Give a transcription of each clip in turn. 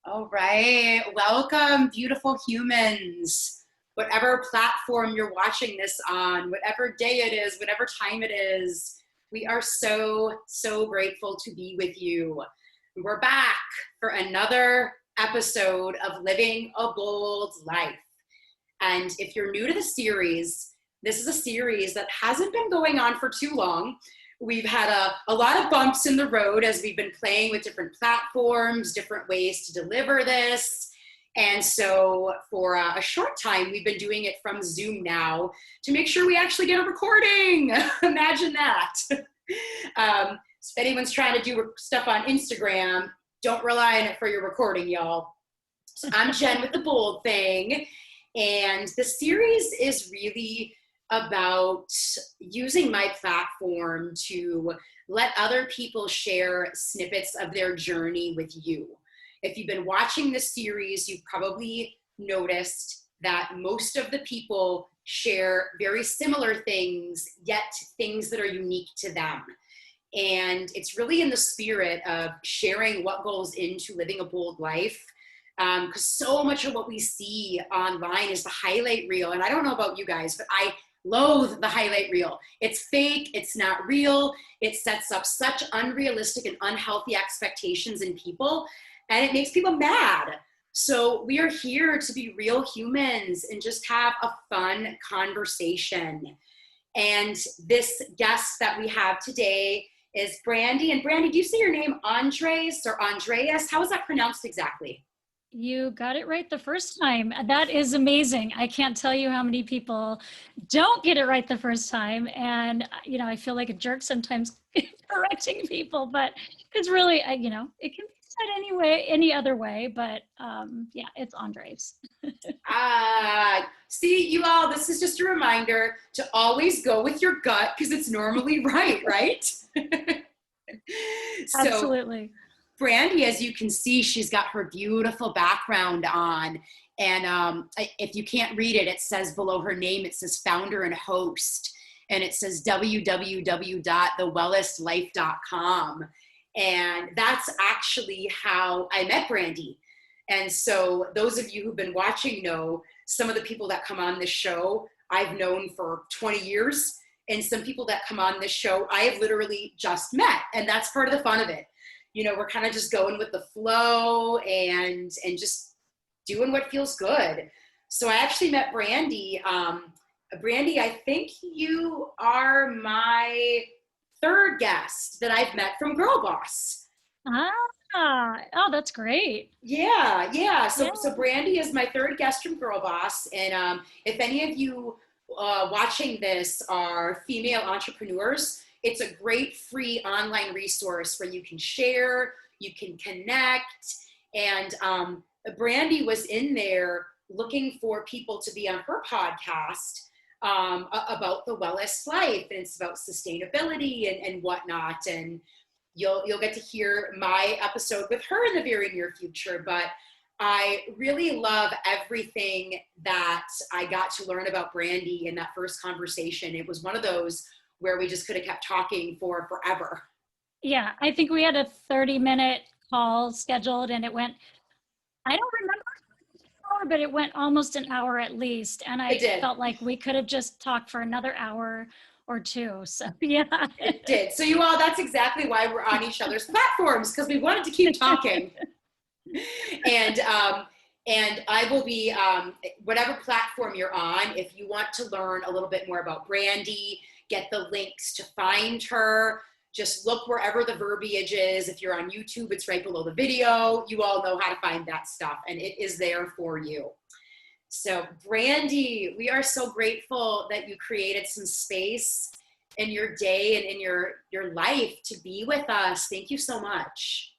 All right. Welcome, beautiful humans. Whatever platform you're watching this on, whatever day it is, whatever time it is, we are so grateful to be with you. We're back for another episode of Living a Bold Life. And if you're new to the series, this is a series that hasn't been going on for too long. We've had a lot of bumps in the road as we've been playing with different platforms, different ways to deliver this. And so for a short time, we've been doing it from Zoom now to make sure we actually get a recording. Imagine that. So if anyone's trying to do stuff on Instagram, don't rely on it for your recording, y'all. So I'm Jen with the Bold Thing. And the series is really about using my platform to let other people share snippets of their journey with you. If you've been watching this series, you've probably noticed that most of the people share very similar things, yet things that are unique to them. And it's really in the spirit of sharing what goes into living a bold life. Because so much of what we see online is the highlight reel. And I don't know about you guys, but I loathe the highlight reel. It's fake, it's not real, it sets up such unrealistic and unhealthy expectations in people, and it makes people mad. So we are here to be real humans and just have a fun conversation. And this guest that we have today is Brandi. And Brandi, do you say your name Andres or Andreas? How is that pronounced exactly? You got it right the first time. That is amazing. I can't tell you how many people don't get it right the first time. And, I feel like a jerk sometimes correcting people, but it's really, it can be said anyway, any other way, but yeah, it's Andres. See, you all, this is just a reminder to always go with your gut because it's normally right? So, absolutely. Brandi, as you can see, she's got her beautiful background on. And if you can't read it, it says below her name, it says founder and host. And it says www.thewellestlife.com. And that's actually how I met Brandi. And so those of you who've been watching know some of the people that come on this show I've known for 20 years. And some people that come on this show I have literally just met. And that's part of the fun of it. We're kind of just going with the flow and just doing what feels good. So I actually met Brandi. Brandi, I think you are my third guest that I've met from Girl Boss. Oh, that's great. Yeah. So Brandi is my third guest from Girl Boss. And if any of you watching this are female entrepreneurs, it's a great free online resource where you can share, you can connect. And Brandi was in there looking for people to be on her podcast about the Wellest Life. And it's about sustainability and whatnot. And you'll get to hear my episode with her in the very near future. But I really love everything that I got to learn about Brandi in that first conversation. It was one of those where we just could have kept talking for forever. Yeah, I think we had a 30-minute call scheduled and it went, I don't remember, but it went almost an hour at least. And I felt like we could have just talked for another hour or two. So yeah. It did. So you all, that's exactly why we're on each other's platforms, because we wanted to keep talking. And I will be, whatever platform you're on, if you want to learn a little bit more about Brandi, get the links to find her, just look wherever the verbiage is. If you're on YouTube, it's right below the video. You all know how to find that stuff, and it is there for you. So Brandi, we are so grateful that you created some space in your day and in your life to be with us. Thank you so much.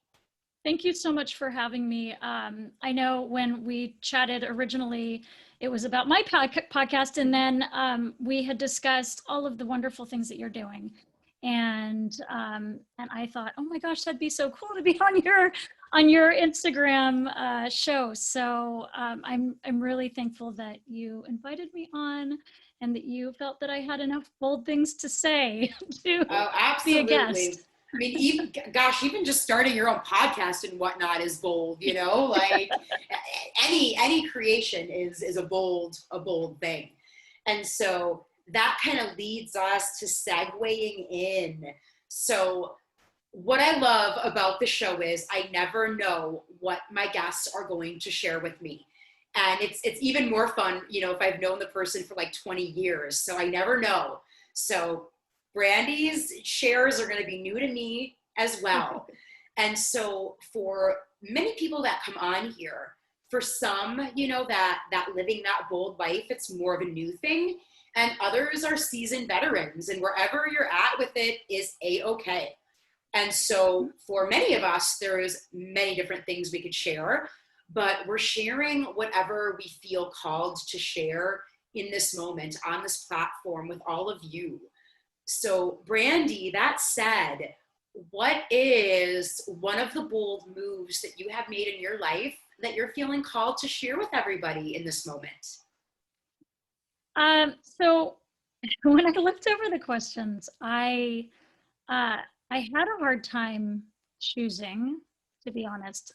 Thank you so much for having me. I know when we chatted originally, it was about my podcast, and then we had discussed all of the wonderful things that you're doing. And I thought, oh my gosh, that'd be so cool to be on your Instagram show. So I'm really thankful that you invited me on, and that you felt that I had enough bold things to say to be a guest. I mean, even just starting your own podcast and whatnot is bold, you know, like any creation is a bold thing. And so that kind of leads us to segueing in. So what I love about the show is I never know what my guests are going to share with me. And it's even more fun, you know, if I've known the person for like 20 years. So I never know. So Brandi's shares are going to be new to me as well. And so for many people that come on here, for some, you know, that living that bold life, it's more of a new thing. And others are seasoned veterans, and wherever you're at with it is a-okay. And so for many of us, there's many different things we could share, but we're sharing whatever we feel called to share in this moment on this platform with all of you. So Brandi, that said, what is one of the bold moves that you have made in your life that you're feeling called to share with everybody in this moment? So when I looked over the questions, I had a hard time choosing, to be honest,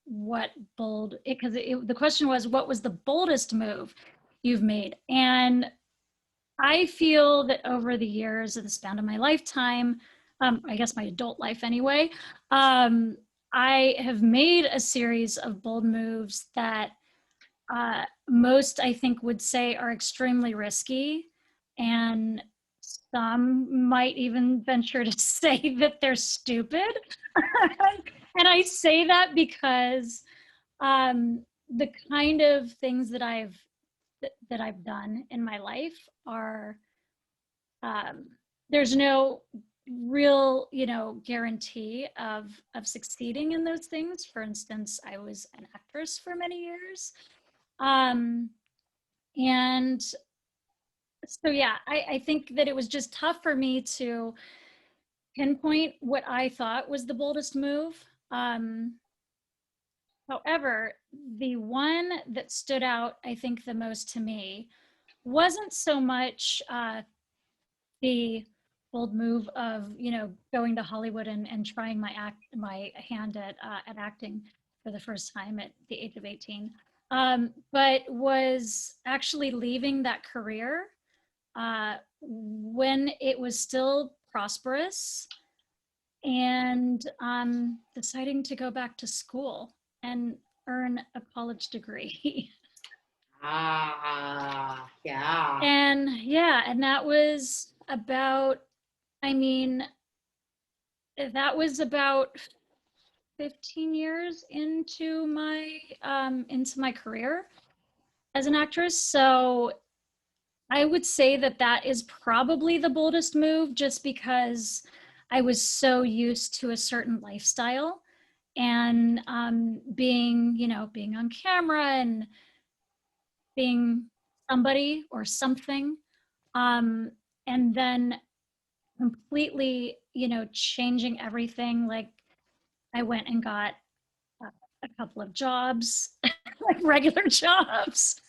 what bold, because the question was, what was the boldest move you've made? And I feel that over the years of the span of my lifetime, I guess my adult life anyway, I have made a series of bold moves that most I think would say are extremely risky, and some might even venture to say that they're stupid. And I say that because the kind of things that I've done in my life are there's no real, you know, guarantee of succeeding in those things. For instance, I was an actress for many years. And so, yeah, I think that it was just tough for me to pinpoint what I thought was the boldest move. However, the one that stood out, I think, the most to me wasn't so much the bold move of, you know, going to Hollywood and trying my hand at acting for the first time at the age of 18, but was actually leaving that career when it was still prosperous, and deciding to go back to school and earn a college degree. Yeah. And yeah, and that was about, I mean, that was about 15 years into my career as an actress. So I would say that that is probably the boldest move, just because I was so used to a certain lifestyle, and being, you know, being on camera and being somebody or something, and then completely, you know, changing everything. Like, I went and got a couple of jobs, like regular jobs.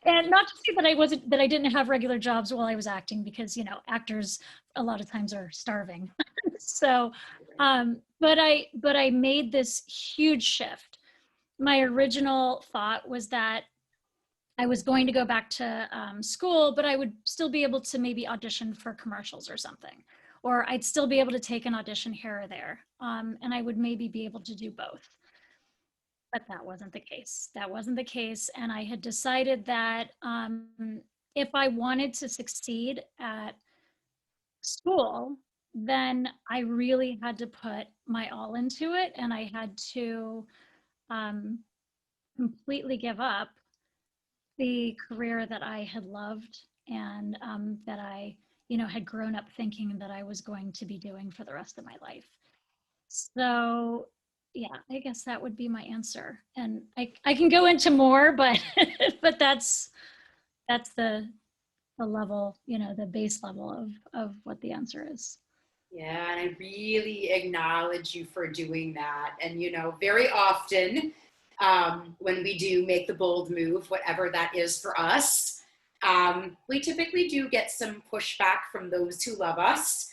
And not to say that I didn't have regular jobs while I was acting, because, you know, actors a lot of times are starving. So, but I made this huge shift. My original thought was that I was going to go back to school, but I would still be able to maybe audition for commercials or something, or I'd still be able to take an audition here or there, and I would maybe be able to do both. But that wasn't the case. That wasn't the case, and I had decided that if I wanted to succeed at school, then I really had to put my all into it, and I had to completely give up the career that I had loved, and that I, you know, had grown up thinking that I was going to be doing for the rest of my life. So yeah, I guess that would be my answer. And I can go into more, but but that's the level, you know, the base level of what the answer is. Yeah, and I really acknowledge you for doing that. And, you know, very often when we do make the bold move, whatever that is for us, we typically do get some pushback from those who love us.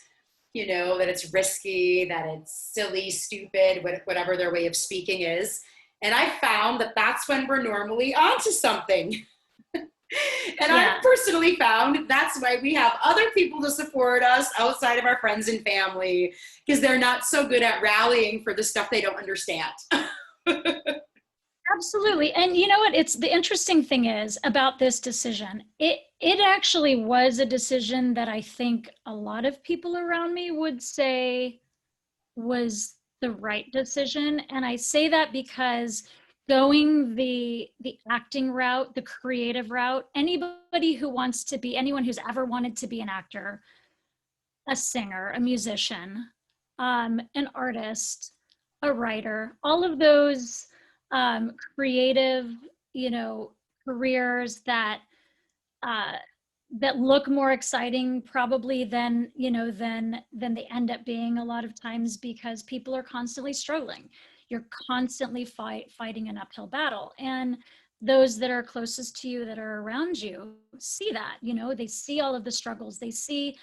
that it's risky, that it's silly, stupid, whatever their way of speaking is. And I found that that's when we're normally onto something. And Yeah. I've personally found that's why we have other people to support us outside of our friends and family, because they're not so good at rallying for the stuff they don't understand. Absolutely. And you know what? It's the interesting thing is about this decision. It actually was a decision that I think a lot of people around me would say was the right decision. And I say that because going the acting route, the creative route, anybody who wants to be, anyone who's ever wanted to be an actor, a singer, a musician, an artist, a writer, all of those creative, careers that uh, that look more exciting probably than they end up being a lot of times, because people are constantly struggling. You're constantly fighting an uphill battle, and those that are closest to you, that are around you, see that. They see all of the struggles. They see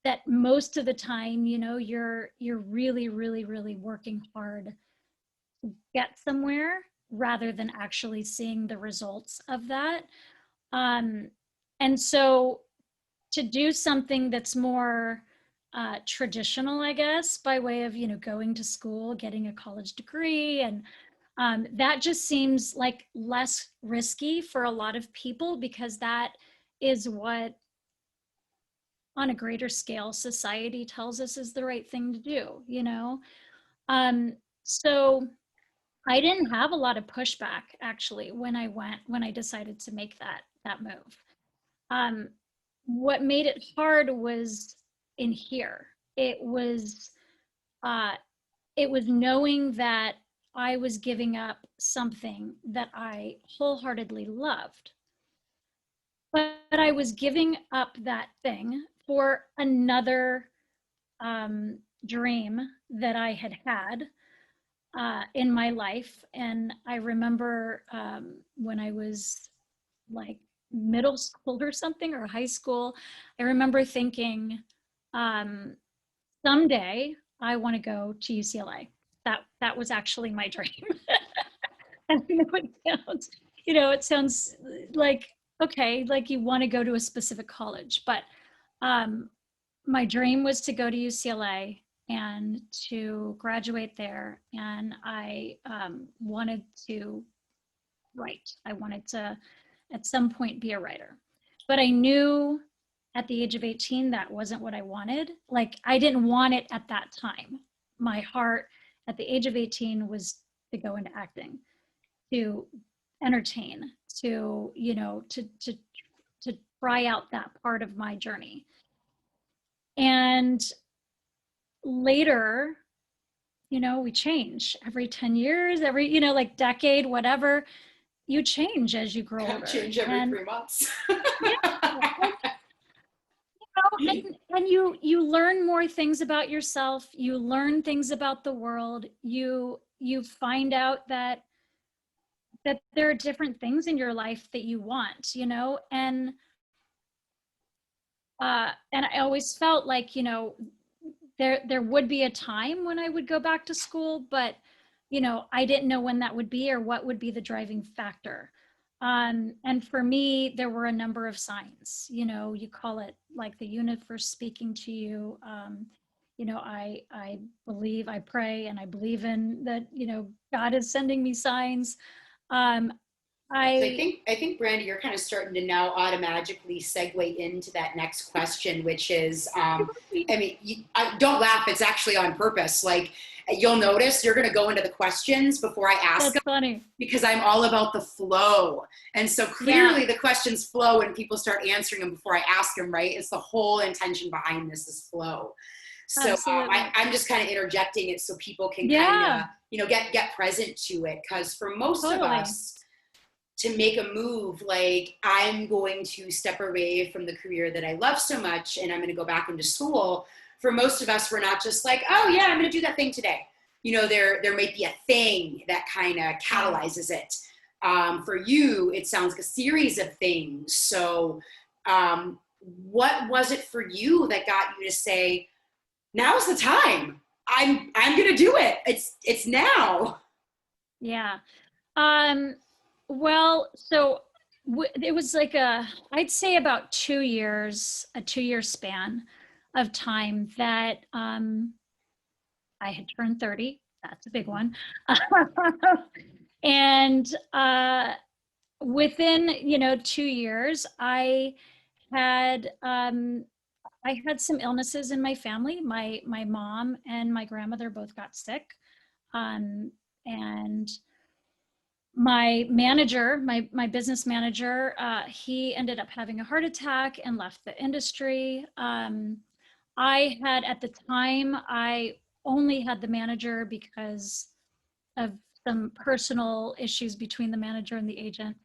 that most of the time, you're really, really, really working hard to get somewhere, rather than actually seeing the results of that. Um, and so to do something that's more traditional, I guess, by way of, going to school, getting a college degree, and that just seems like less risky for a lot of people, because that is what, on a greater scale, society tells us is the right thing to do. So I didn't have a lot of pushback, actually, when I decided to make that move. Um, what made it hard was in here. Uh, it was knowing that I was giving up something that I wholeheartedly loved, but I was giving up that thing for another dream that I had had in my life. And I remember when I was like middle school or something, or high school, I remember thinking, someday I want to go to UCLA. That was actually my dream. And I know it sounds like, okay, like you want to go to a specific college, but um, my dream was to go to UCLA and to graduate there. And I wanted to write. I wanted to, at some point, be a writer. But I knew at the age of 18 that wasn't what I wanted. Like, I didn't want it at that time. My heart at the age of 18 was to go into acting, to entertain, to try out that part of my journey. And later, we change every 10 years, every, like decade, whatever. You change as you grow older. Change every 3 months. Yeah. And you learn more things about yourself. You learn things about the world. You find out that there are different things in your life that you want, and I always felt like, there would be a time when I would go back to school, but I didn't know when that would be or what would be the driving factor. And for me, there were a number of signs. You call it like the universe speaking to you. I believe, I pray, and I believe in that. God is sending me signs. Um, I think Brandi, you're kind of starting to now automatically segue into that next question, which is, don't laugh. It's actually on purpose. Like, you'll notice you're going to go into the questions before I ask That's them, funny. because I'm all about the flow. And so clearly the questions flow when people start answering them before I ask them, right? It's the whole intention behind this is flow. So I'm just kind of interjecting it so people can kind of, get present to it. Because for most of us, to make a move, like, I'm going to step away from the career that I love so much and I'm going to go back into school. For most of us, we're not just like, oh yeah, I'm going to do that thing today. There might be a thing that kind of catalyzes it. For you, it sounds like a series of things. So what was it for you that got you to say, now's the time. I'm going to do it. It's now. Yeah. Well, so it was like I'd say about 2 years, a 2 year span of time that I had turned 30. That's a big one. And within, 2 years, had um, I had some illnesses in my family. My mom and my grandmother both got sick, and my manager, my business manager, he ended up having a heart attack and left the industry. I had at the time, I only had the manager because of some personal issues between the manager and the agent.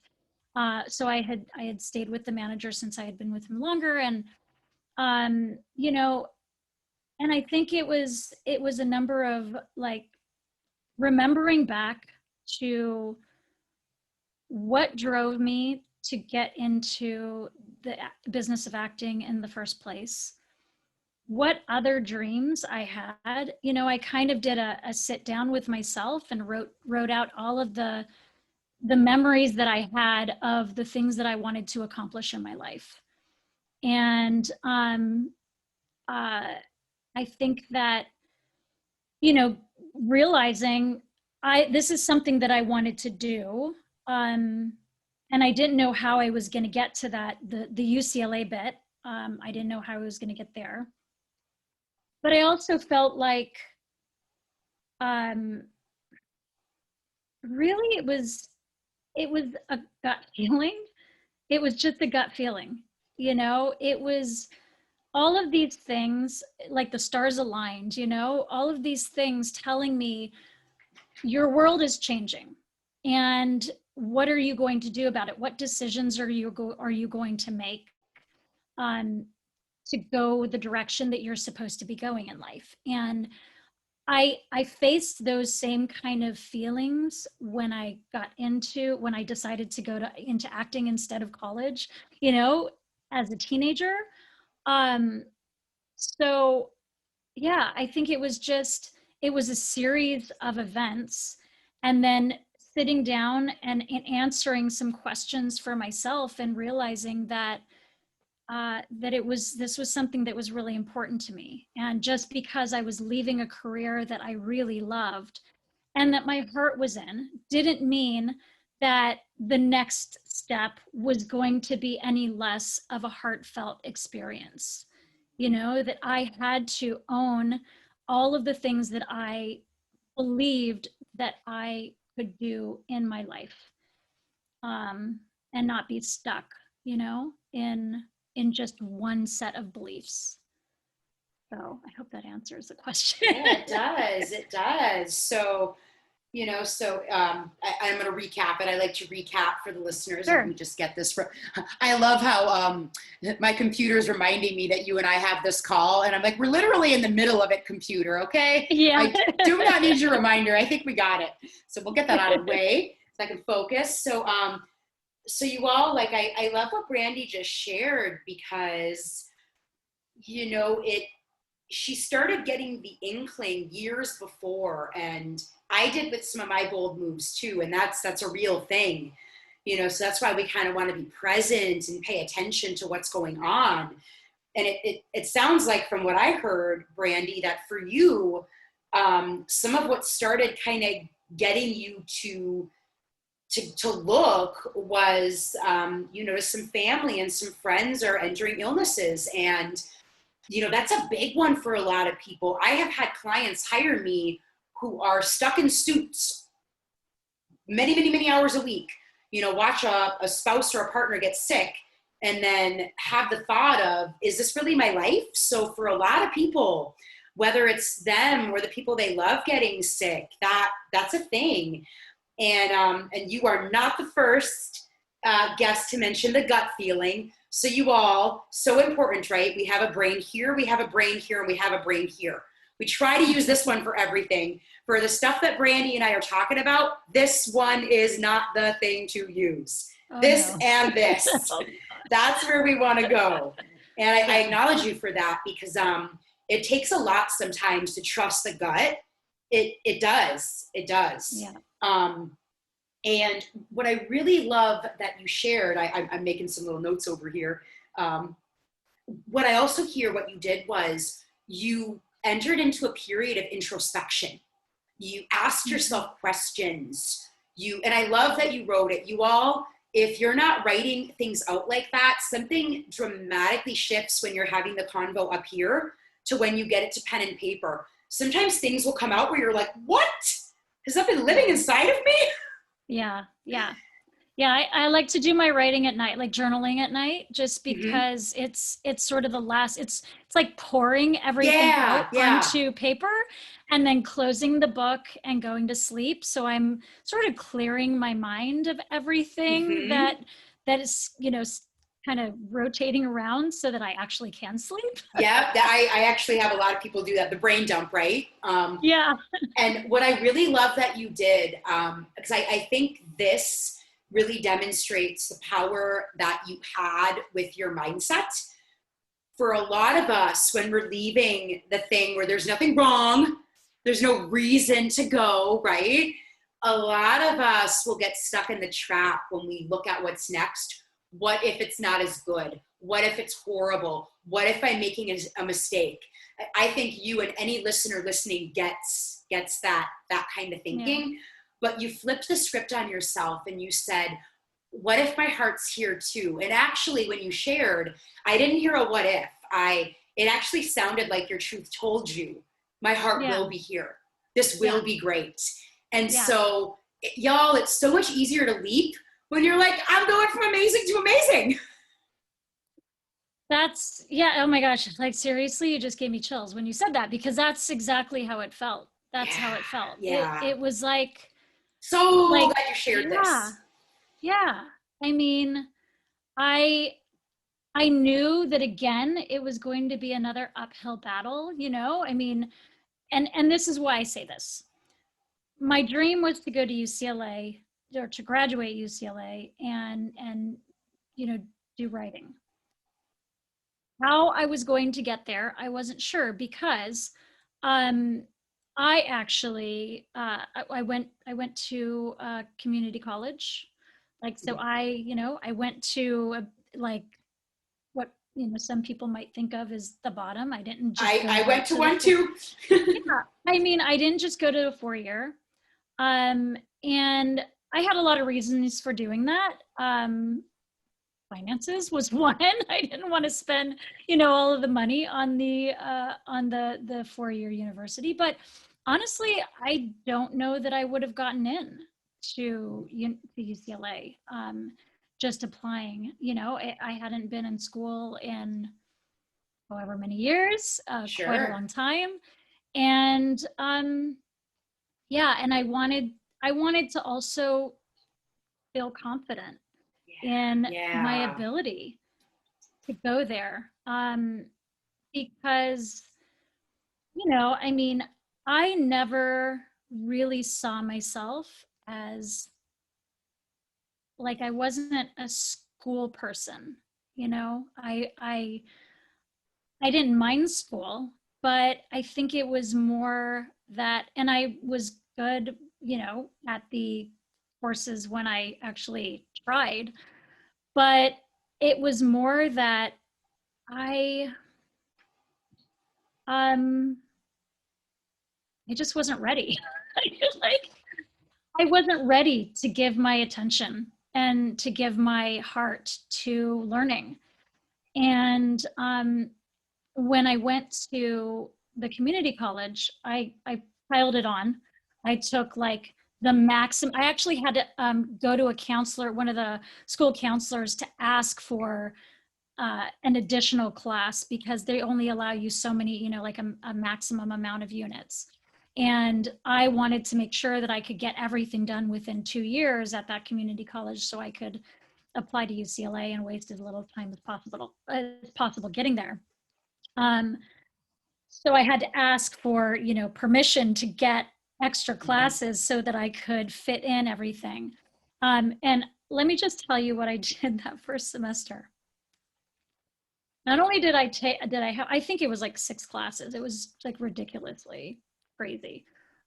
So I had stayed with the manager since I had been with him longer, and um, you know, and I think it was a number of like remembering back to what drove me to get into the business of acting in the first place, what other dreams I had. I kind of did a sit down with myself and wrote out all of the memories that I had of the things that I wanted to accomplish in my life. And I think that, you know, realizing this is something that I wanted to do. And I didn't know how I was going to get to that, the UCLA bit. I didn't know how I was going to get there. But I also felt like um, really it was a gut feeling. It was just a gut feeling. It was all of these things, like the stars aligned, all of these things telling me your world is changing. And what are you going to do about it? What decisions are you going to make to go the direction that you're supposed to be going in life? And I faced those same kind of feelings when I decided to go into acting instead of college, as a teenager. Um, so yeah, I think it was a series of events, and then sitting down and answering some questions for myself and realizing that this was something that was really important to me. And just because I was leaving a career that I really loved and that my heart was in, didn't mean that the next step was going to be any less of a heartfelt experience. That I had to own all of the things that I believed that I could do in my life, and not be stuck, in just one set of beliefs. So I hope that answers the question. Yeah, it does. It does. So, I'm going to recap it. I like to recap for the listeners. Sure. And we just get this from, I love how my computer's reminding me that you and I have this call. And I'm like, we're literally in the middle of it, computer, okay? Yeah. I do not need your reminder. I think we got it. So we'll get that out of the way so I can focus. So you all, like, I love what Brandi just shared because, she started getting the inkling years before, and I did with some of my bold moves too, and that's a real thing, so that's why we kind of want to be present and pay attention to what's going on. And it sounds like, from what I heard, Brandi, that for you, some of what started kind of getting you to look was, some family and some friends are entering illnesses. And that's a big one for a lot of people. I have had clients hire me who are stuck in suits many, many, many hours a week, watch a spouse or a partner get sick, and then have the thought of, is this really my life? So for a lot of people, whether it's them or the people they love getting sick, that's a thing. And you are not the first guest to mention the gut feeling. So you all, so important, right? We have a brain here, we have a brain here, and we have a brain here. We try to use this one for everything. For the stuff that Brandi and I are talking about, this one is not the thing to use. Oh, this no. And this. That's where we want to go. And I acknowledge you for that, because it takes a lot sometimes to trust the gut. It does. Yeah. And what I really love that you shared, I'm making some little notes over here. What I also hear what you did was you entered into a period of introspection. You asked yourself questions. And I love that you wrote it. You all, if you're not writing things out like that, something dramatically shifts when you're having the convo up here to when you get it to pen and paper. Sometimes things will come out where you're like, what? Has that been living inside of me? Yeah. I like to do my writing at night, like journaling at night, just because it's sort of the last, it's like pouring everything out onto paper and then closing the book and going to sleep. So I'm sort of clearing my mind of everything that is, kind of rotating around so that I actually can sleep. Yeah, I actually have a lot of people do that, the brain dump, right? Yeah. And what I really love that you did, because I think this really demonstrates the power that you had with your mindset. For a lot of us, when we're leaving the thing where there's nothing wrong, there's no reason to go, right? A lot of us will get stuck in the trap when we look at what's next. What if it's not as good? What if it's horrible? What if I'm making a mistake? I think you and any listener listening gets that kind of thinking. Yeah. But you flipped the script on yourself and you said, what if my heart's here too? And actually, when you shared, I didn't hear a what if. It actually sounded like your truth told you, my heart will be here. This will be great. And so, y'all, it's so much easier to leap when you're like, I'm going from amazing to amazing. That's, oh my gosh, like seriously, you just gave me chills when you said that, because that's exactly how it felt. That's how it felt. Yeah. It was like, so glad you shared this. Yeah. I mean, I knew that again, it was going to be another uphill battle, I mean, and this is why I say this. My dream was to go to UCLA or to graduate UCLA and do writing. How I was going to get there, I wasn't sure, because I actually I went to community college, like, so I went to like what some people might think of as the bottom. I didn't just I went to one too. Yeah, I mean, I didn't just go to a 4-year, and I had a lot of reasons for doing that. Finances was one. I didn't want to spend, all of the money on the 4-year university. But honestly, I don't know that I would have gotten in to UCLA just applying. I hadn't been in school in however many years, quite a long time, and and I wanted to also feel confident in my ability to go there, because I mean, I never really saw myself as, like, I wasn't a school person. I didn't mind school, but I think it was more that, and I was good at the courses when I actually tried, but it was more that I just wasn't ready. Like, I wasn't ready to give my attention and to give my heart to learning. And when I went to the community college, I piled it on. I took like the maximum. I actually had to go to a counselor, one of the school counselors, to ask for an additional class, because they only allow you so many, like a maximum amount of units. And I wanted to make sure that I could get everything done within 2 years at that community college so I could apply to UCLA, and wasted as little time as possible getting there. So I had to ask for, permission to get extra classes so that I could fit in everything. And let me just tell you what I did that first semester. not only I think it was like 6 classes. It was like ridiculously crazy.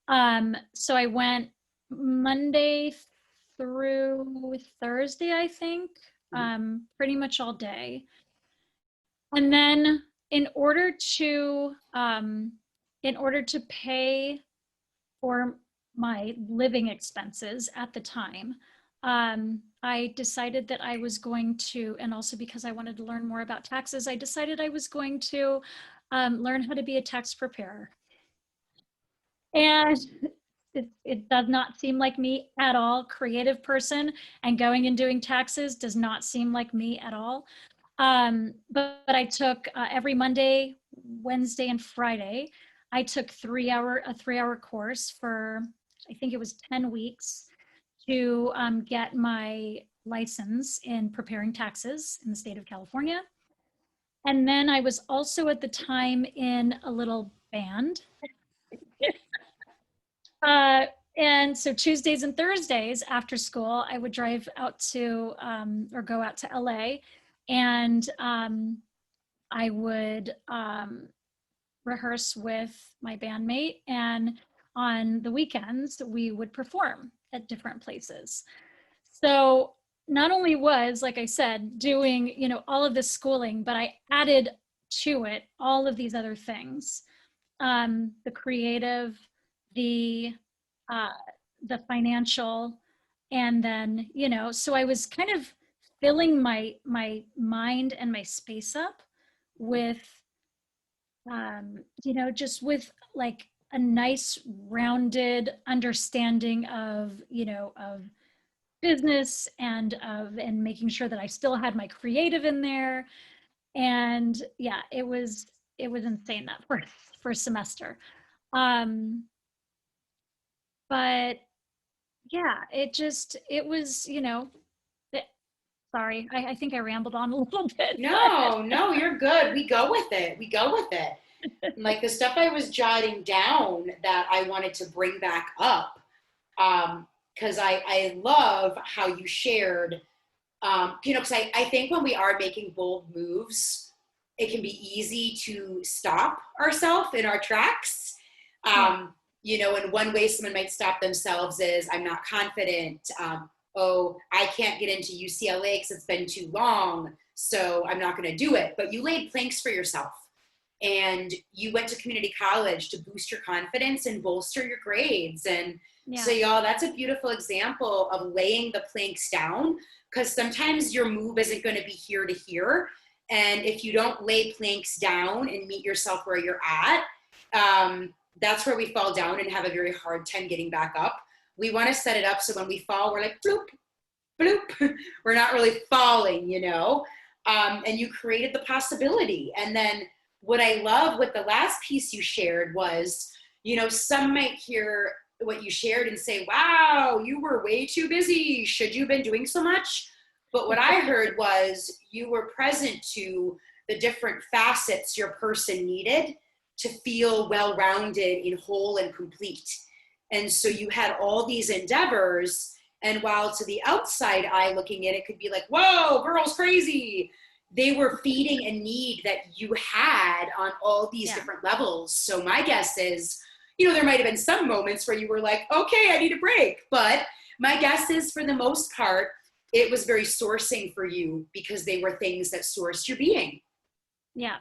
So I went Monday through Thursday, I think, pretty much all day. And then in order to pay for my living expenses at the time, I decided that I was going to, and also because I wanted to learn more about taxes, I decided I was going to learn how to be a tax preparer. And it does not seem like me at all. Creative person, and going and doing taxes does not seem like me at all. But I took every Monday, Wednesday, and Friday, I took a 3-hour course for, I think it was 10 weeks to get my license in preparing taxes in the state of California. And then I was also at the time in a little band. And so Tuesdays and Thursdays after school, I would drive out to, or go out to LA, and I would rehearse with my bandmate. And on the weekends, we would perform at different places. So not only was, like I said, doing, all of this schooling, but I added to it all of these other things, the creative, the financial, and then, so I was kind of filling my mind and my space up with, just with like a nice rounded understanding of, of business, and making sure that I still had my creative in there. And yeah, it was insane that first semester. But yeah, it was, sorry, I think I rambled on a little bit. No, you're good. We go with it. Like the stuff I was jotting down that I wanted to bring back up, because I love how you shared, because I think when we are making bold moves, it can be easy to stop ourselves in our tracks. And one way someone might stop themselves is, I'm not confident. Oh, I can't get into UCLA because it's been too long, so I'm not going to do it. But you laid planks for yourself, and you went to community college to boost your confidence and bolster your grades. And so, y'all, that's a beautiful example of laying the planks down, because sometimes your move isn't going to be here to here. And if you don't lay planks down and meet yourself where you're at, that's where we fall down and have a very hard time getting back up. We want to set it up so when we fall, we're like, bloop, bloop. We're not really falling, and you created the possibility. And then what I love with the last piece you shared was, some might hear what you shared and say, wow, you were way too busy. Should you have been doing so much? But what I heard was you were present to the different facets your person needed to feel well-rounded and whole and complete. And so you had all these endeavors, and while to the outside eye looking in, it could be like, whoa, girl's crazy. They were feeding a need that you had on all these different levels. So my guess is, there might have been some moments where you were like, okay, I need a break. But my guess is, for the most part, it was very sourcing for you, because they were things that sourced your being. Yeah.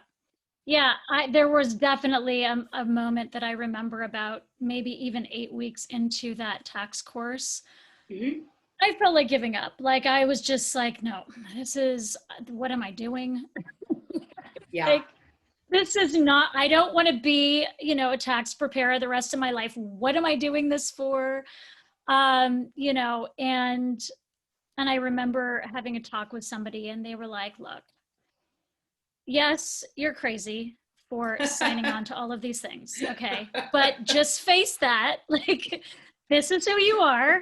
Yeah, there was definitely a moment that I remember about maybe even 8 weeks into that tax course. Mm-hmm. I felt like giving up. Like, I was just like, no, what am I doing? Yeah. Like, this is not, I don't want to be, a tax preparer the rest of my life. What am I doing this for? And I remember having a talk with somebody, and they were like, look, yes, you're crazy for signing on to all of these things. Okay. But just face that. Like, this is who you are.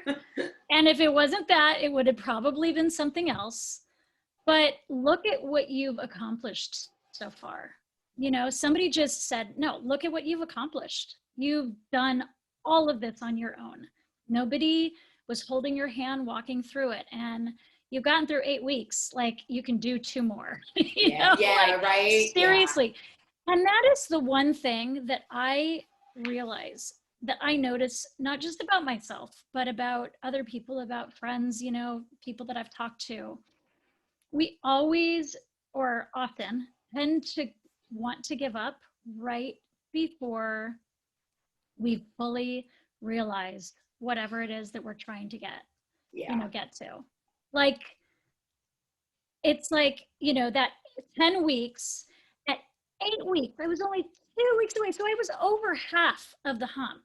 And if it wasn't that, it would have probably been something else. But look at what you've accomplished so far. Somebody just said, no, look at what you've accomplished. You've done all of this on your own. Nobody was holding your hand walking through it. And you've gotten through 8 weeks, like you can do 2 more. Yeah, yeah, like right. seriously. Yeah. And that is the one thing that I realize, that I notice, not just about myself, but about other people, about friends, people that I've talked to. We always, or often, tend to want to give up right before we fully realized whatever it is that we're trying to get to. Like, it's like, that 10 weeks, at 8 weeks, I was only 2 weeks away. So I was over half of the hump,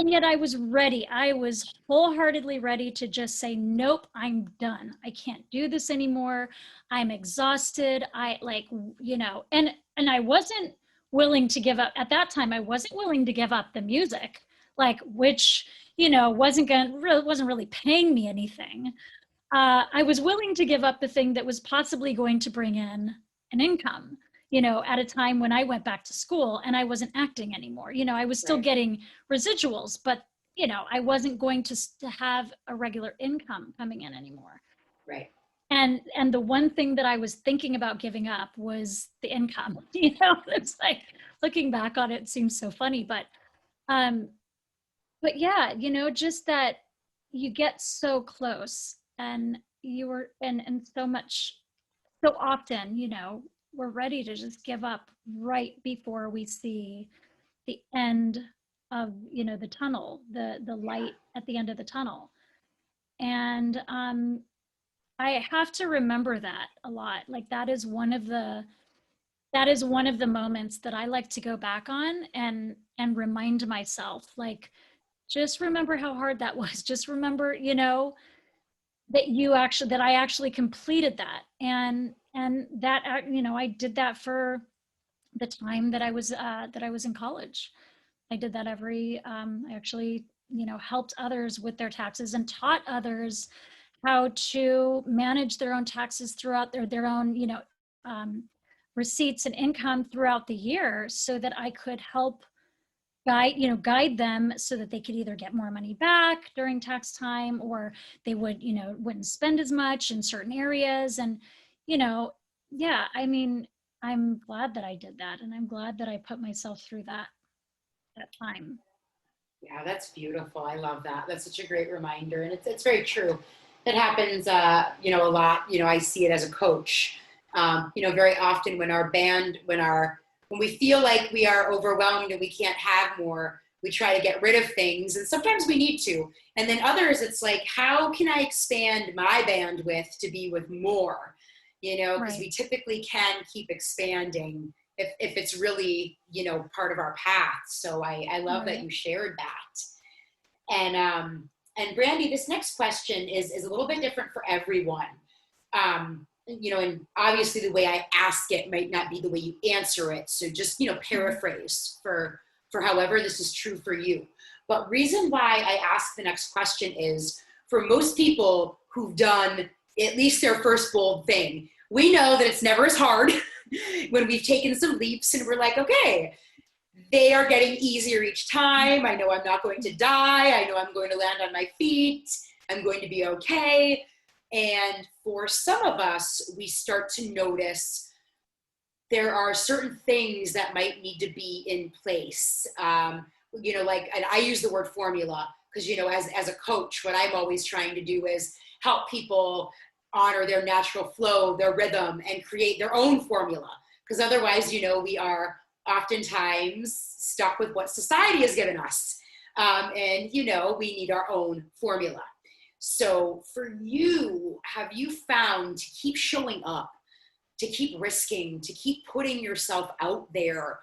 and yet I was ready. I was wholeheartedly ready to just say, nope, I'm done. I can't do this anymore. I'm exhausted. And I wasn't willing to give up at that time. I wasn't willing to give up the music, which, wasn't really paying me anything. I was willing to give up the thing that was possibly going to bring in an income, at a time when I went back to school and I wasn't acting anymore. I was still getting residuals, but, I wasn't going to have a regular income coming in anymore. Right. And the one thing that I was thinking about giving up was the income. It's like, looking back on it, it seems so funny, but yeah, just that you get so close, and and so often, we're ready to just give up right before we see the end of, the tunnel, the light at the end of the tunnel. And I have to remember that a lot. Like, that is one of the moments that I like to go back on and remind myself, like, just remember how hard that was. Just remember, that I actually completed that. And that, I did that for the time that I was in college. I did that I actually, helped others with their taxes and taught others how to manage their own taxes throughout their own, receipts and income throughout the year, so that I could help guide them, so that they could either get more money back during tax time, or they wouldn't spend as much in certain areas. And, yeah, I mean, I'm glad that I did that. And I'm glad that I put myself through that time. Yeah, that's beautiful. I love that. That's such a great reminder. And it's very true. It happens, a lot. I see it as a coach. Very often when we feel like we are overwhelmed and we can't have more, we try to get rid of things. And sometimes we need to. And then others, it's like, how can I expand my bandwidth to be with more? Because we typically can keep expanding if it's really, part of our path. So I love that you shared that. And Brandi, this next question is a little bit different for everyone. And obviously the way I ask it might not be the way you answer it. So just, paraphrase for however this is true for you. But reason why I ask the next question is, for most people who've done at least their first bold thing, we know that it's never as hard when we've taken some leaps and we're like, okay, they are getting easier each time. I know I'm not going to die. I know I'm going to land on my feet. I'm going to be okay. And for some of us, we start to notice there are certain things that might need to be in place. And I use the word formula because, as a coach, what I'm always trying to do is help people honor their natural flow, their rhythm, and create their own formula. Because otherwise, we are oftentimes stuck with what society has given us. And we need our own formula. So for you, have you found to keep showing up, to keep risking, to keep putting yourself out there?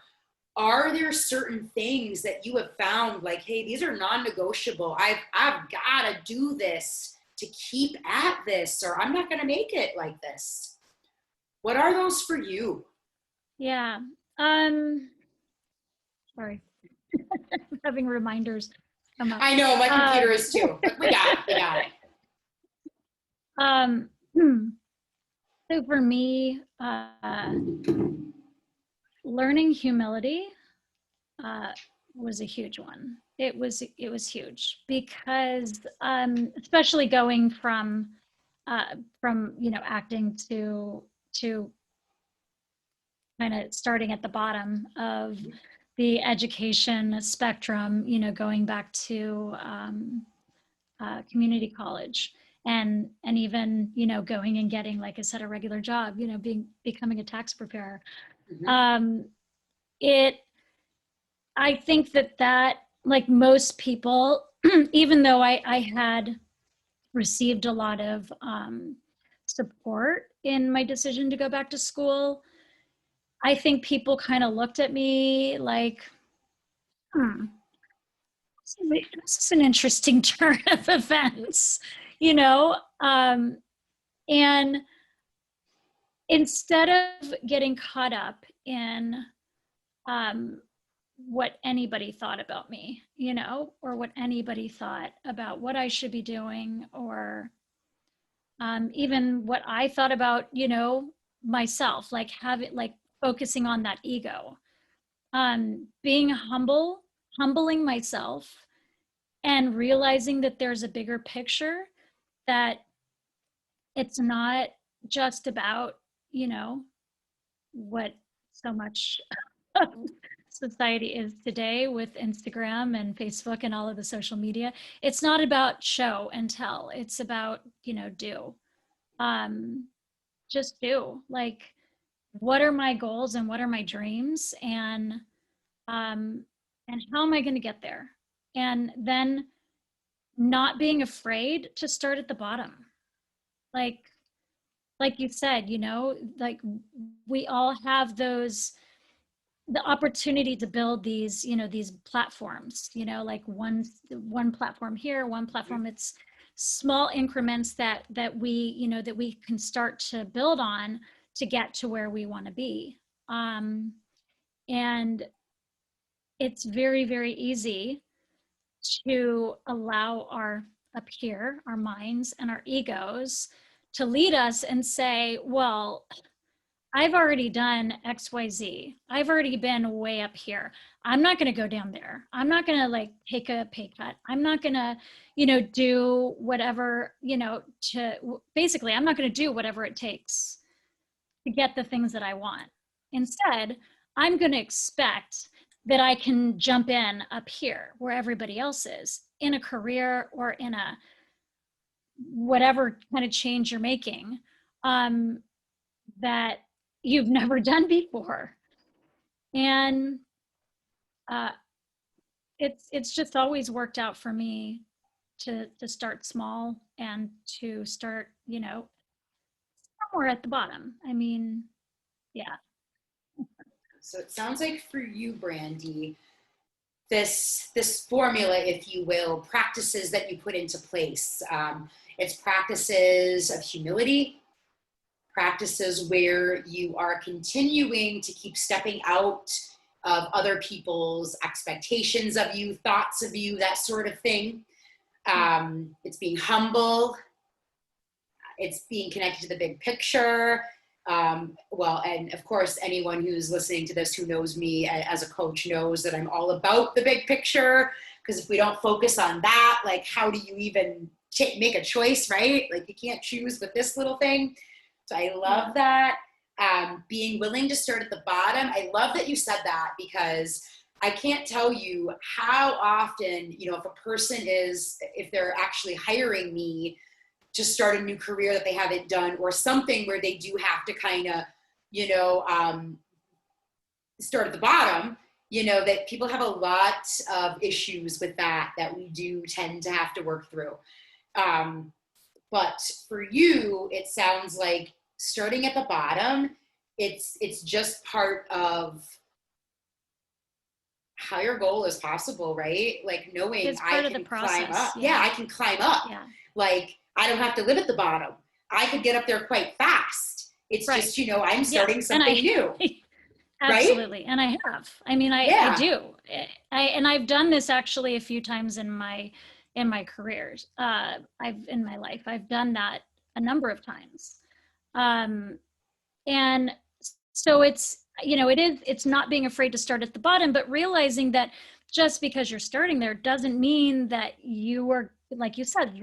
Are there certain things that you have found like, hey, these are non-negotiable. I've got to do this to keep at this, or I'm not going to make it like this. What are those for you? Yeah. Sorry. Having reminders come up. I know, my computer is too. But we got it. So for me, learning humility was a huge one. it was huge because especially going from acting to kind of starting at the bottom of the education spectrum, going back to community college, and even going and getting, like I said, a regular job, becoming a tax preparer. Mm-hmm. It I think that like most people, even though I had received a lot of support in my decision to go back to school, I think people kind of looked at me like, hmm, this is an interesting turn of events, you know? And instead of getting caught up in um, what anybody thought about me, or what anybody thought about what I should be doing, or even what I thought about, myself, like focusing on that ego, being humbling myself, and realizing that there's a bigger picture, that it's not just about, what so much of society is today with Instagram and Facebook and all of the social media. It's not about show and tell. It's about, do. Um, just do. Like, what are my goals and what are my dreams, um, and how am I going to get there? And then not being afraid to start at the bottom. Like like you said, like we all have the opportunity to build these platforms, like one platform here, one platform. It's small increments that we can start to build on to get to where we want to be. And it's very, very easy to allow our up here, our minds and our egos, to lead us and say, well, I've already done XYZ. I've already been way up here. I'm not going to go down there. I'm not going to like take a pay cut. I'm not going to, do whatever, basically, I'm not going to do whatever it takes to get the things that I want. Instead, I'm going to expect that I can jump in up here where everybody else is in a career or in a whatever kind of change you're making, that you've never done before. And it's just always worked out for me to start small and to start, somewhere at the bottom. I mean, yeah. So it sounds like for you, Brandi, this formula, if you will, practices that you put into place. It's practices of humility, practices where you are continuing to keep stepping out of other people's expectations of you, thoughts of you, that sort of thing. It's being humble. It's being connected to the big picture. Well, and of course, anyone who's listening to this who knows me as a coach knows that I'm all about the big picture, because if we don't focus on that, like, how do you even make a choice, right? Like, you can't choose with this little thing. So I love that. Being willing to start at the bottom. I love that you said that, because I can't tell you how often, if a person if they're actually hiring me to start a new career that they haven't done, or something where they do have to kind of, start at the bottom, that people have a lot of issues with that we do tend to have to work through. But for you, it sounds like starting at the bottom, it's just part of how your goal is possible, right? Like, knowing I can climb up. Yeah, I can climb up. Yeah. Like, I don't have to live at the bottom. I could get up there quite fast. It's right. Just, I'm starting something new. Absolutely. Right? And I have. I mean, I do. And I've done this actually a few times in my careers. In my life, I've done that a number of times. And so it's, it's not being afraid to start at the bottom, but realizing that just because you're starting there doesn't mean that you are, like you said,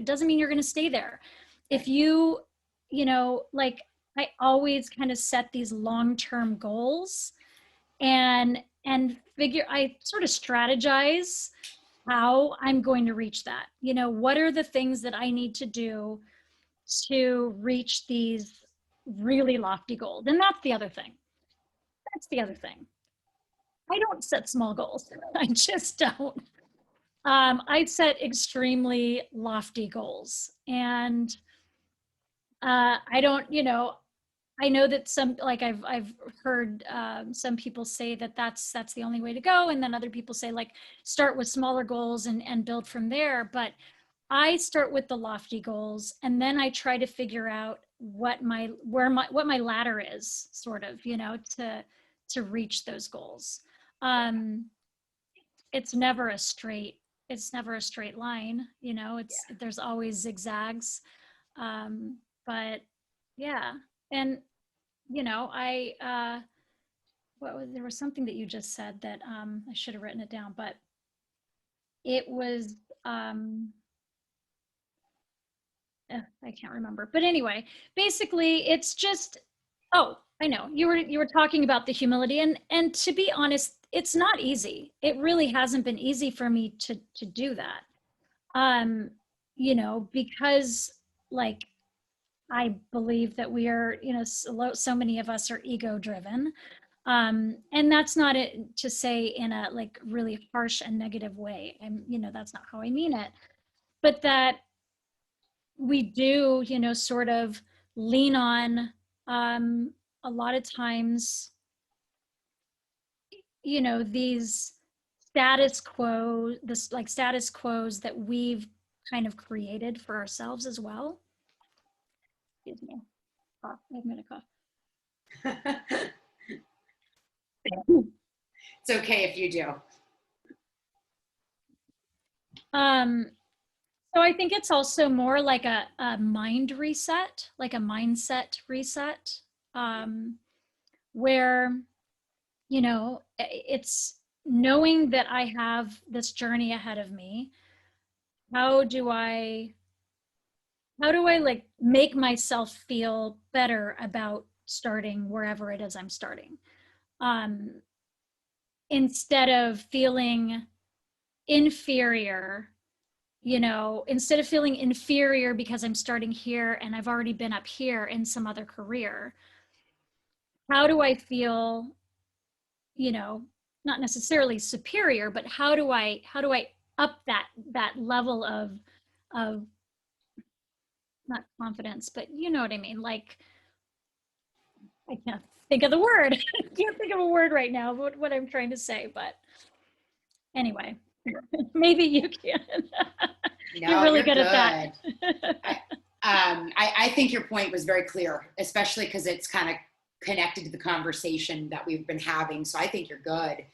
doesn't mean you're going to stay there. If you, like, I always kind of set these long-term goals and I sort of strategize how I'm going to reach that. What are the things that I need to do to reach these really lofty goals? And that's the other thing. I don't set small goals. I just don't. I set extremely lofty goals, and I don't. I know that some, like, I've heard some people say that that's the only way to go, and then other people say, like, start with smaller goals and build from there. But I start with the lofty goals, and then I try to figure out what my ladder is, sort of, to reach those goals. It's never a straight line, there's always zigzags. But yeah. And there was something that you just said that I should have written it down, but it was I can't remember. But anyway, basically it's just, oh, I know, you were talking about the humility, and to be honest, it's not easy. It really hasn't been easy for me to do that. Because, like, I believe that we are, so many of us are ego driven. And that's not it to say in a, like, really harsh and negative way. And, that's not how I mean it, but that we do, sort of lean on, a lot of times, these status quos that we've kind of created for ourselves as well. Excuse me. Cough. I've made a cough. It's okay if you do. So I think it's also more like a mind reset, like a mindset reset, where, it's knowing that I have this journey ahead of me. How do I like make myself feel better about starting wherever it is I'm starting? Instead of feeling inferior, because I'm starting here and I've already been up here in some other career, how do I feel, not necessarily superior, but how do I up that level of not confidence, but you know what I mean? Like, I can't think of the word. I can't think of a word right now, what I'm trying to say, but anyway, maybe you can. No, you're really good at that. I think your point was very clear, especially because it's kind of connected to the conversation that we've been having. So I think you're good.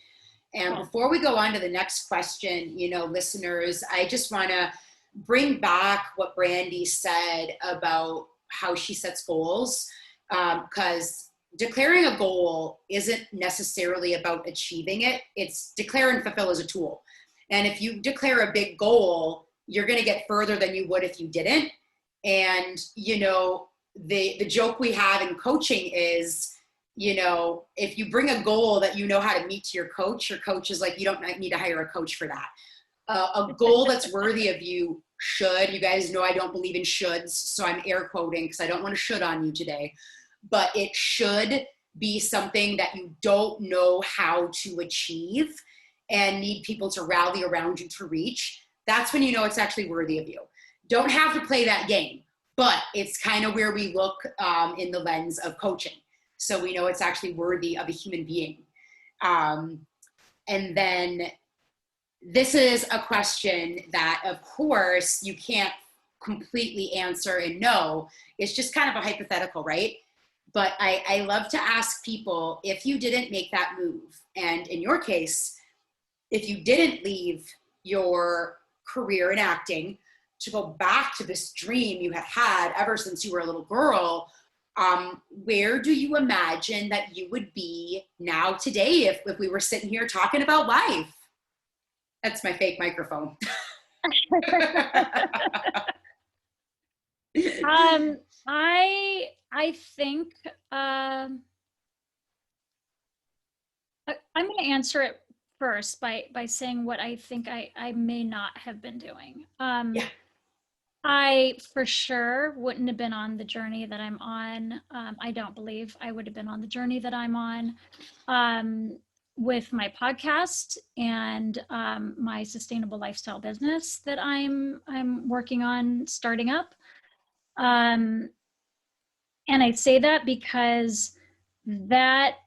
And before we go on to the next question, listeners, I just want to bring back what Brandi said about how she sets goals, because declaring a goal isn't necessarily about achieving it. It's declare and fulfill as a tool. And if you declare a big goal, you're going to get further than you would if you didn't. And, the joke we have in coaching is, if you bring a goal that you know how to meet to your coach is like, you don't need to hire a coach for that. A goal that's worthy of you should. You guys know I don't believe in shoulds, so I'm air quoting because I don't want to should on you today. But it should be something that you don't know how to achieve and need people to rally around you to reach. That's when you know it's actually worthy of you. Don't have to play that game, but it's kind of where we look in the lens of coaching. So we know it's actually worthy of a human being. And then this is a question that, of course, you can't completely answer and know. It's just kind of a hypothetical, right? But I love to ask people, if you didn't make that move, and in your case, if you didn't leave your career in acting to go back to this dream you had had ever since you were a little girl, where do you imagine that you would be now today if we were sitting here talking about life? That's my fake microphone. I think I'm going to answer it first by saying what I think I may not have been doing. Yeah. I for sure wouldn't have been on the journey that I'm on. I don't believe I would have been on the journey that I'm on with my podcast and my sustainable lifestyle business that I'm working on starting up. And I say that because that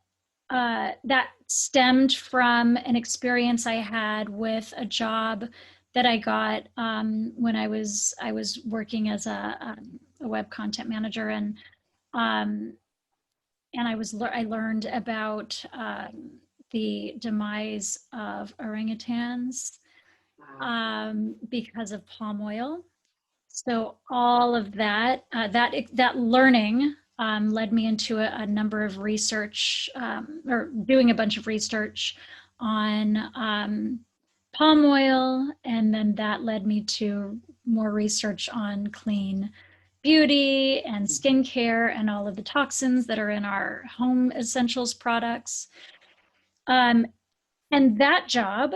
that stemmed from an experience I had with a job that I got when I was working as a web content manager, and I learned about the demise of orangutans because of palm oil. So all of that that learning led me into a number of research or doing a bunch of research on palm oil, and then that led me to more research on clean beauty and skincare and all of the toxins that are in our home essentials products. And that job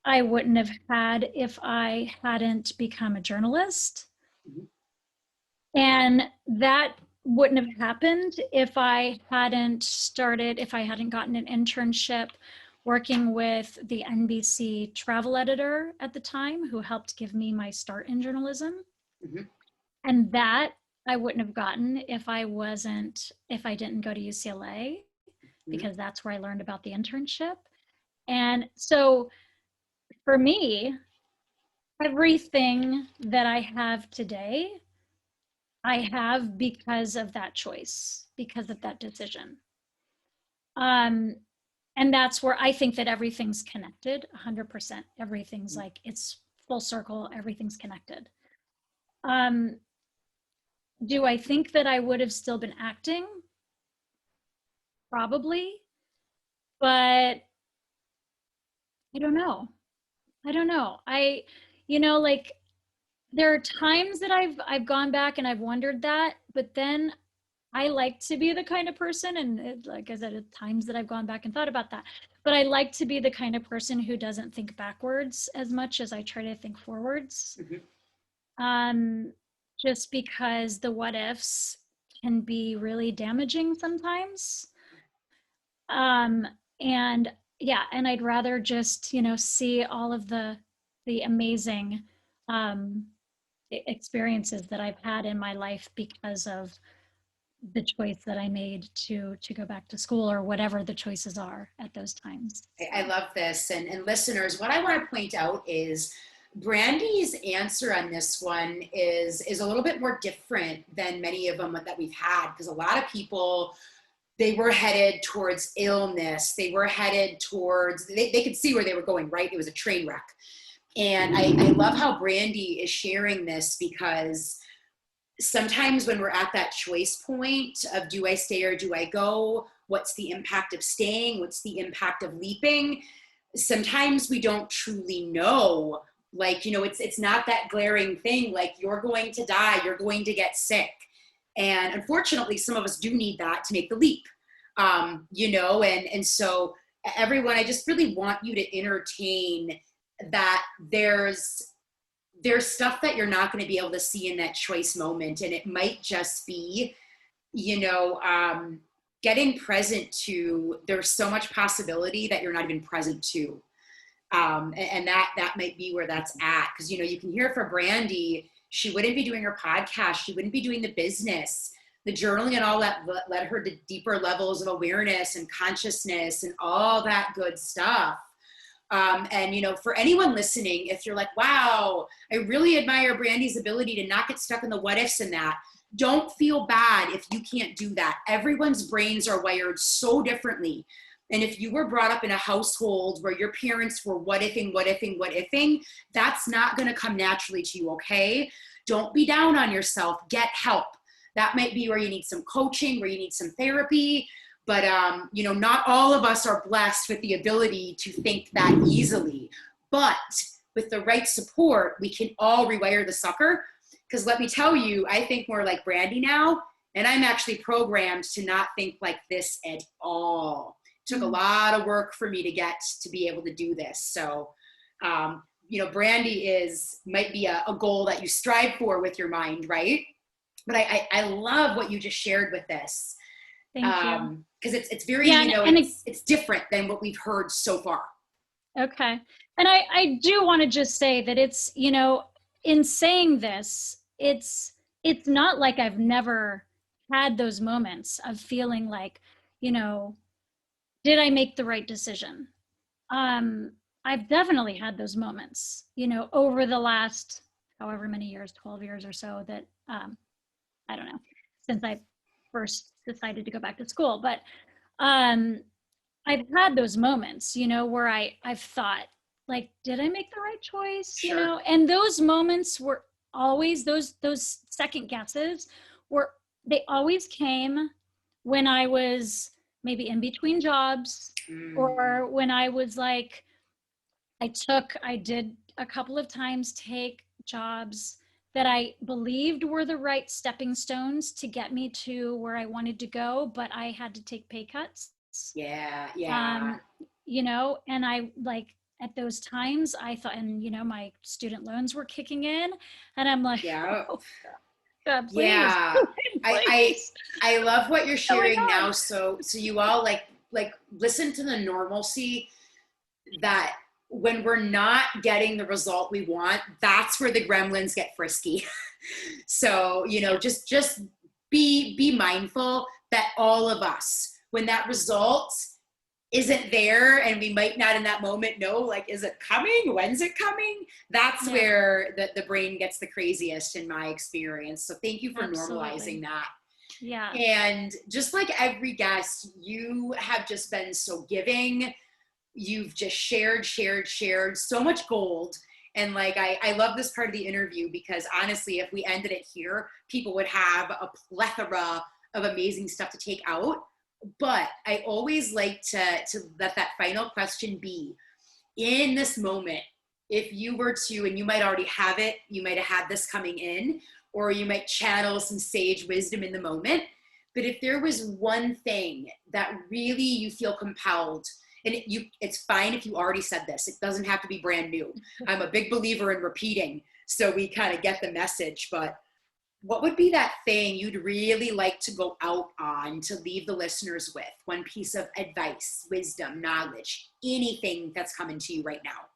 I wouldn't have had if I hadn't become a journalist. Mm-hmm. And that wouldn't have happened if I hadn't gotten an internship working with the NBC travel editor at the time, who helped give me my start in journalism. Mm-hmm. And that I wouldn't have gotten if I didn't go to UCLA, because that's where I learned about the internship. And so for me, everything that I have today, I have because of that choice, because of that decision. And that's where I think that everything's connected, 100%. Everything's like, it's full circle, everything's connected. Do I think that I would have still been acting? Probably, but I don't know. Like, there are times that I've gone back and I've wondered that, but then I like to be the kind of person, and like I said, at times that I've gone back and thought about that, but I like to be the kind of person who doesn't think backwards as much as I try to think forwards. Mm-hmm. Just because the what ifs can be really damaging sometimes. And yeah, and I'd rather just, see all of the amazing experiences that I've had in my life because of the choice that I made to go back to school, or whatever the choices are at those times. I love this. And listeners, what I want to point out is Brandi's answer on this one is a little bit more different than many of them that we've had, because a lot of people, they were headed towards illness. They were headed towards, they could see where they were going, right? It was a train wreck. And I love how Brandi is sharing this, because sometimes when we're at that choice point of, do I stay or do I go? What's the impact of staying? What's the impact of leaping? Sometimes we don't truly know. Like, it's not that glaring thing, like you're going to die, you're going to get sick. And unfortunately, some of us do need that to make the leap, and so everyone, I just really want you to entertain that there's stuff that you're not going to be able to see in that choice moment. And it might just be, getting present to, there's so much possibility that you're not even present to. And that might be where that's at. Because, you can hear for Brandi, she wouldn't be doing her podcast. She wouldn't be doing the business. The journaling and all that led her to deeper levels of awareness and consciousness and all that good stuff. And, for anyone listening, if you're like, wow, I really admire Brandi's ability to not get stuck in the what ifs and that, don't feel bad if you can't do that. Everyone's brains are wired so differently. And if you were brought up in a household where your parents were what ifing, that's not going to come naturally to you, okay? Don't be down on yourself. Get help. That might be where you need some coaching, where you need some therapy. But, not all of us are blessed with the ability to think that easily. But with the right support, we can all rewire the sucker. Because let me tell you, I think more like Brandi now, and I'm actually programmed to not think like this at all. It took a lot of work for me to get to be able to do this. So, Brandi might be a goal that you strive for with your mind, right? But I love what you just shared with this. Thank you. Because it's very, it's different than what we've heard so far. Okay. And I do want to just say that it's, in saying this, it's not like I've never had those moments of feeling like, did I make the right decision? I've definitely had those moments, over the last however many years, 12 years or so that, I don't know, since I first decided to go back to school. But I've had those moments, where I've thought, like, did I make the right choice? Sure. And those moments were always, those second guesses they always came when I was maybe in between jobs, or when I was like, I did a couple of times take jobs that I believed were the right stepping stones to get me to where I wanted to go, but I had to take pay cuts. Yeah. And I at those times I thought, and my student loans were kicking in, and I'm like, yeah. Oh, God, please. Yeah. Please. I love what you're sharing now. So you all like listen to the normalcy that when we're not getting the result we want, that's where the gremlins get frisky. So, just be mindful that all of us, when that result isn't there and we might not in that moment know, like, is it coming? When's it coming? That's where the brain gets the craziest in my experience. So thank you for normalizing that. Yeah. And just like every guest, you have just been so giving. You've just shared so much gold. And I love this part of the interview because honestly, if we ended it here, people would have a plethora of amazing stuff to take out. But I always like to let that final question be, in this moment, if you were to, and you might already have it, you might have had this coming in, or you might channel some sage wisdom in the moment. But if there was one thing that really you feel compelled, and it's fine if you already said this, it doesn't have to be brand new. I'm a big believer in repeating, so we kind of get the message. But what would be that thing you'd really like to go out on to leave the listeners with? One piece of advice, wisdom, knowledge, anything that's coming to you right now.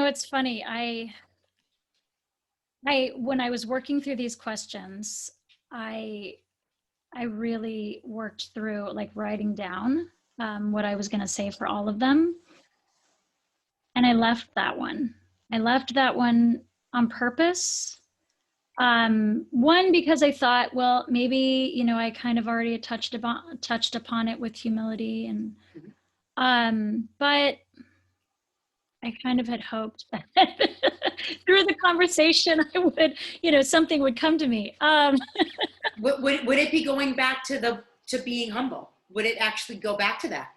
It's funny. I when I was working through these questions, I really worked through writing down what I was going to say for all of them. And I left that one. On purpose. One, because I thought, well, maybe, I kind of already touched upon it with humility, and but I kind of had hoped that through the conversation I would, something would come to me. Would it be going back to being humble? Would it actually go back to that?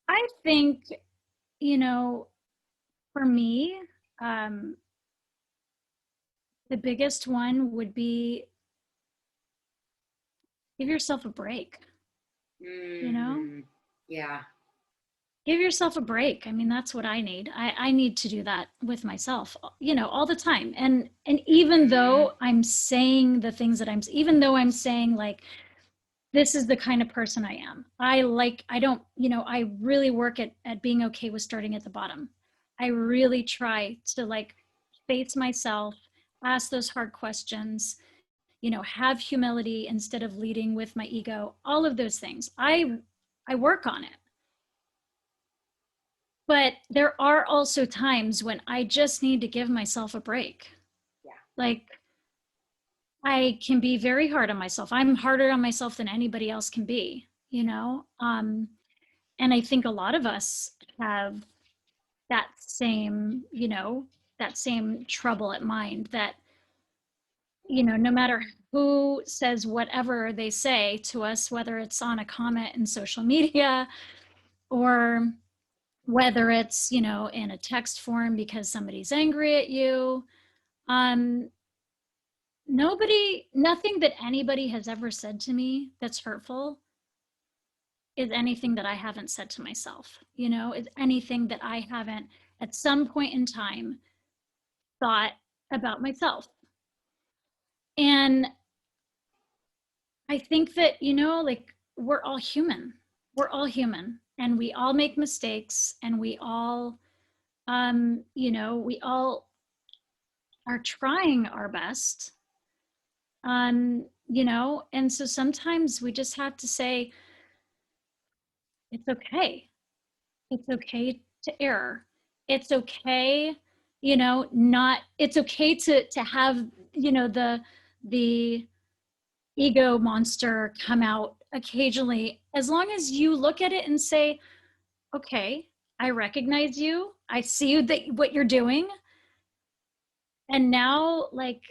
I think, for me, the biggest one would be give yourself a break. Yeah. Give yourself a break. I mean, that's what I need. I need to do that with myself, all the time. And even though I'm saying the things that even though I'm saying like, this is the kind of person I am. I really work at being okay with starting at the bottom. I really try to face myself, ask those hard questions, have humility instead of leading with my ego, all of those things. I work on it. But there are also times when I just need to give myself a break. Yeah. I can be very hard on myself. I'm harder on myself than anybody else can be, and I think a lot of us have that same trouble at mind, that no matter who says whatever they say to us, whether it's on a comment in social media or whether it's, in a text form because somebody's angry at you, nothing that anybody has ever said to me that's hurtful is anything that I haven't said to myself, is anything that I haven't at some point in time thought about myself. And I think that, like we're all human. We're all human and we all make mistakes and we all, we all are trying our best. And so sometimes we just have to say, it's okay. It's okay to err. It's okay, it's okay to have, the ego monster come out occasionally, as long as you look at it and say, okay, I recognize you. I see you, that what you're doing. And now, like,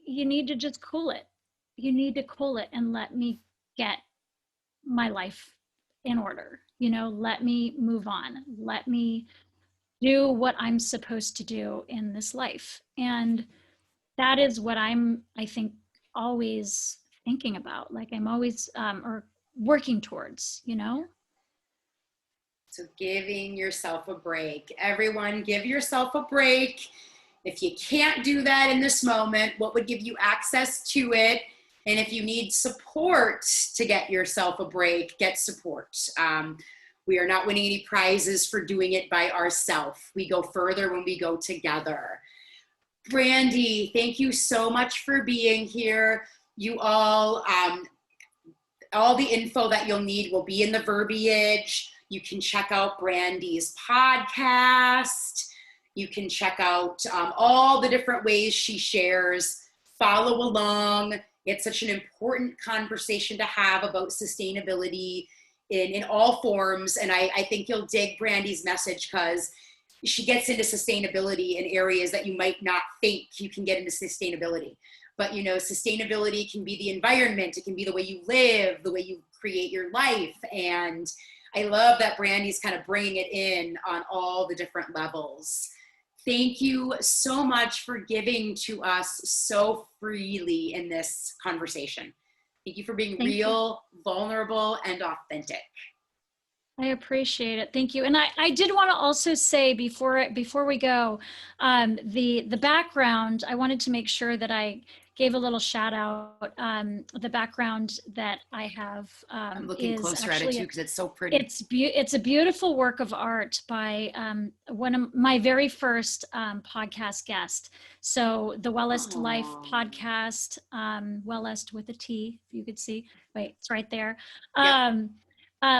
you need to just cool it. You need to cool it and let me get my life in order. Let me move on. Let me do what I'm supposed to do in this life. And that is what I think, always thinking about. Like I'm always, or working towards, So giving yourself a break. Everyone, give yourself a break. If you can't do that in this moment, what would give you access to it? And if you need support to get yourself a break, get support. We are not winning any prizes for doing it by ourselves. We go further when we go together. Brandi, thank you so much for being here. You all the info that you'll need will be in the verbiage. You can check out Brandi's podcast. You can check out all the different ways she shares. Follow along. It's such an important conversation to have about sustainability in all forms. And I think you'll dig Brandi's message because she gets into sustainability in areas that you might not think you can get into sustainability. But, sustainability can be the environment. It can be the way you live, the way you create your life. And I love that Brandi's kind of bringing it in on all the different levels. Thank you so much for giving to us so freely in this conversation. Thank you for being real, vulnerable, and authentic. I appreciate it. Thank you. And I did want to also say before we go, the background, I wanted to make sure that I gave a little shout out. The background that I have I'm looking closer at it too because it's so pretty. It's a beautiful work of art by one of my very first podcast guest. So the Wellest Life podcast, Wellest with a T, if you could see. Wait, it's right there. Yep.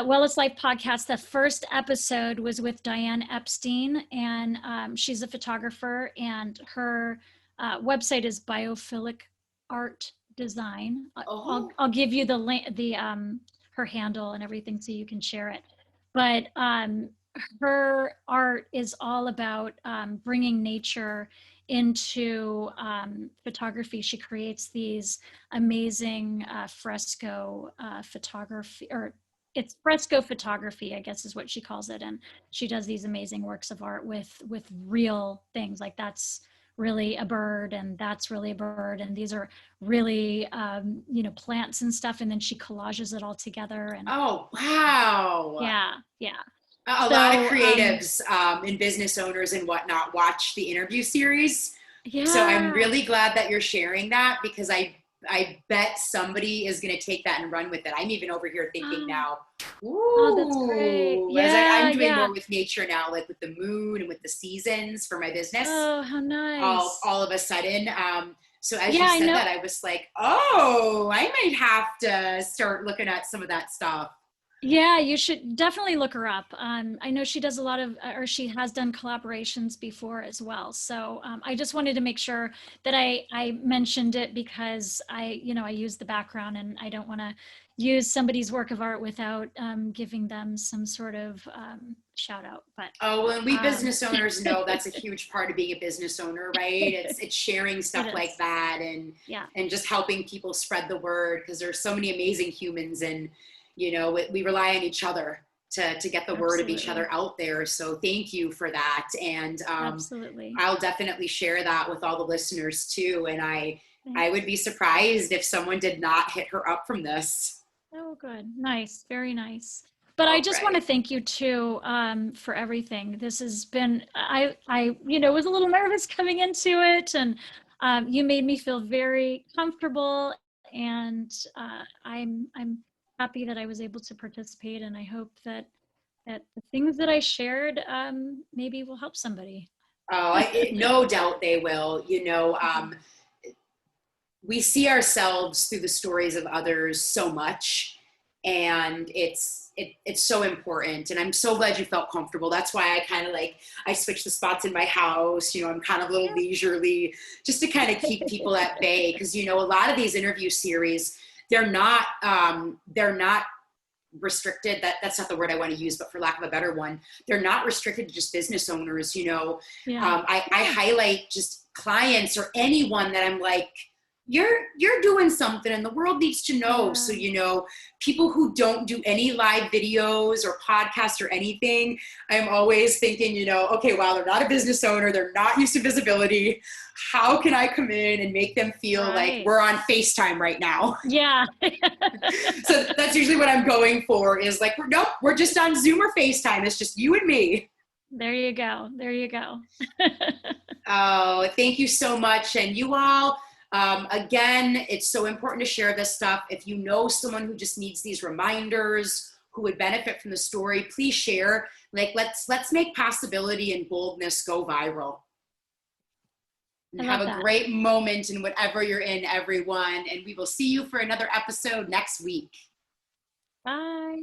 Wellest Life podcast. The first episode was with Diane Epstein, and she's a photographer, and her website is Biophilic Art Design. I'll give you the link, her handle and everything, so you can share it. But her art is all about bringing nature into photography. She creates these amazing fresco photography, or it's fresco photography, I guess is what she calls it. And she does these amazing works of art with real things. Like that's really a bird and that's really a bird. And these are really, plants and stuff. And then she collages it all together. And oh, wow. Yeah. A lot of creatives and business owners and whatnot watch the interview series. Yeah. So I'm really glad that you're sharing that because I bet somebody is going to take that and run with it. I'm even over here thinking now, ooh, that's great. Yeah, I'm doing more with nature now, like with the moon and with the seasons for my business. Oh, how nice. All of a sudden. So as you said that, I was like, oh, I might have to start looking at some of that stuff. Yeah, you should definitely look her up. I know she does a lot of, or she has done collaborations before as well. So I just wanted to make sure that I mentioned it because I use the background and I don't want to, use somebody's work of art without giving them some sort of shout out. But oh, and we business owners know that's a huge part of being a business owner, right? It's sharing stuff like that, and just helping people spread the word, because there's so many amazing humans, and we rely on each other to get the word of each other out there. So thank you for that. And absolutely, I'll definitely share that with all the listeners too. And I would be surprised if someone did not hit her up from this. Oh, good. Nice. Very nice. But I just want to thank you too for everything. This has been, I was a little nervous coming into it, and you made me feel very comfortable, and I'm happy that I was able to participate, and I hope that the things that I shared maybe will help somebody. Oh, no doubt they will. We see ourselves through the stories of others so much, and it's so important. And I'm so glad you felt comfortable. That's why I kind of I switched the spots in my house. I'm kind of a little leisurely, just to kind of keep people at bay, because a lot of these interview series, they're not restricted. That's not the word I want to use, but for lack of a better one, they're not restricted to just business owners. I highlight just clients or anyone that I'm like, you're doing something and the world needs to know. Yeah. So, people who don't do any live videos or podcasts or anything, I'm always thinking, okay, wow, they're not a business owner. They're not used to visibility. How can I come in and make them feel like we're on FaceTime right now? Yeah. So that's usually what I'm going for, is like, nope, we're just on Zoom or FaceTime. It's just you and me. There you go. There you go. Oh, thank you so much. And you all, again, it's so important to share this stuff. If you know someone who just needs these reminders, who would benefit from the story, please share. Let's make possibility and boldness go viral. And have a great moment in whatever you're in, everyone. And we will see you for another episode next week. Bye.